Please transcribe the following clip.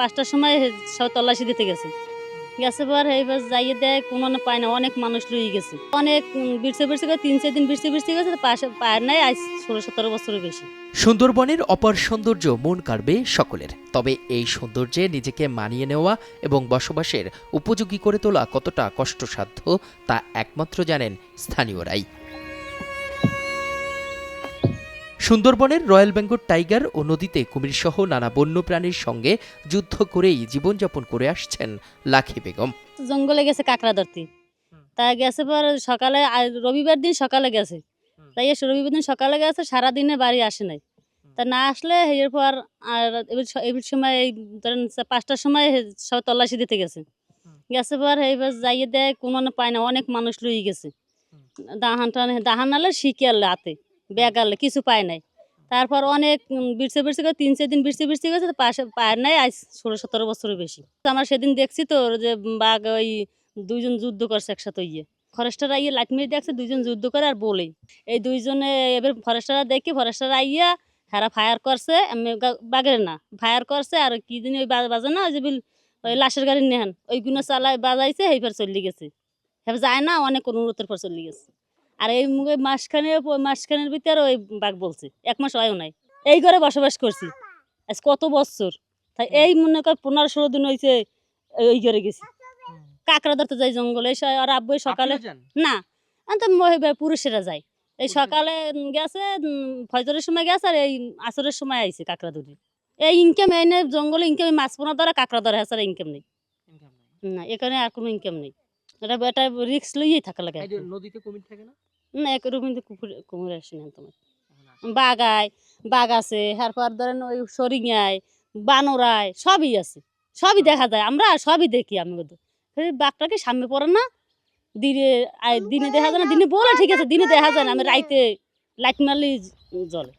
5টার সময় সব তল্লাশি দিতে গেছে গেছে পর এইবার যাইয়ে দেয় কোনো পায় না, অনেক মানুষ লুই গেছে, অনেক বিরছে বিরছে করে 3-4 দিন বিরছে বিরছে গেছে, পাশে পায় নাই আজ 16-17 বছরের বেশি। সুন্দরবনের অপার সৌন্দর্য মন কাড়বে সকলের, তবে এই সৌন্দর্যে নিজেকে মানিয়ে নেওয়া এবং বসবাসের উপযোগী করে তোলা কতটা কষ্টসাধ্য তা একমাত্র জানেন স্থানীয়রাই। সুন্দরবনের রয়্যাল বেঙ্গল টাইগার ও নদীতে কুমির সহ নানা বন্যপ্রাণীর সঙ্গে যুদ্ধ করেই জীবনযাপন করে আসছেন লাখি বেগম। জঙ্গলে গেছে কাঁকড়া ধরতে, তা গেছে পর সকালে রবিবার দিন সকালে গেছে, তাই রবিবার দিন সকালে গেছে, সারাদিনে বাড়ি আসে নাই। তা না আসলে এরপর আর এবার সময় এই ধরেন 5টার সময় সব তল্লাশি দিতে গেছে গেছে পর এইবার যাইয়ে দেয় কোনো পায় না, অনেক মানুষ লুই গেছে, দাহান নালে শিখিয়ালে হাতে ব্যাগালে কিছু পায় নাই। তারপর অনেক বিরছে বিরছে করে 3-4 দিন বিরছে বিরছে গেছে, পাশে পায় নাই আজ 16-17 বছরের বেশি। আমরা সেদিন দেখছি তো যে বাঘ ওই 2জন যুদ্ধ করছে একসাথে, ফরেস্টার আইয়ে লাইট মেরে দেখছে 2জন যুদ্ধ করে আর বলেই এই 2জনে এবার ফরেস্টাররা দেখি ফরেস্টার আইয়া হেরা ফায়ার করছে, বাঘের না ফায়ার করছে, আর কি দিন ওই বাজে না ওই যে ওই লাশের গাড়ি নেহান ওইগুলো চালাই বাজাইছে, এইবার চলে গেছে, হ্যাঁ যায় না, অনেক অনুরোধের পর চলে গেছে। আর এই মাসখানের ভিতরে ওই বাঘ বলছে 1 মাস হয়ও নাই, এই ঘরে বসবাস করছি আজ কত বছর, তাই এই মনে কর 15-16 দিন হয়েছে ওই ঘরে গেছি কাঁকড়া ধরতে যাই জঙ্গলে। আর আব্বু সকালে না তো পুরুষেরা যায়, এই সকালে গেছে ফজরের সময় গেছে, আর এই আসরের সময় আইছে কাঁকড়া ধরে। এই ইনকাম এই না জঙ্গলে ইনকাম, মাছ পোনা ধরা কাঁকড়া ধরা ছাড়া ইনকাম নেই, না এখানে আর কোনো ইনকাম নেই, এটা রিক্স লইয়েই থাকা লাগে। নদীতে কুমির থাকে না? না এরকম কুমির আসে না তোমার, বাঘ আছে, তারপর ধরেন ওই সরিঙায় বানরায় সবই আছে, সবই দেখা যায়, আমরা সবই দেখি। আমি বাঘটাকে সামনে পড়ে না, দিনে দেখা যায় না, দিনে বলে ঠিক আছে, দিনে দেখা যায় না, আমি রাইতে লাইট মারলেই জ্বলে।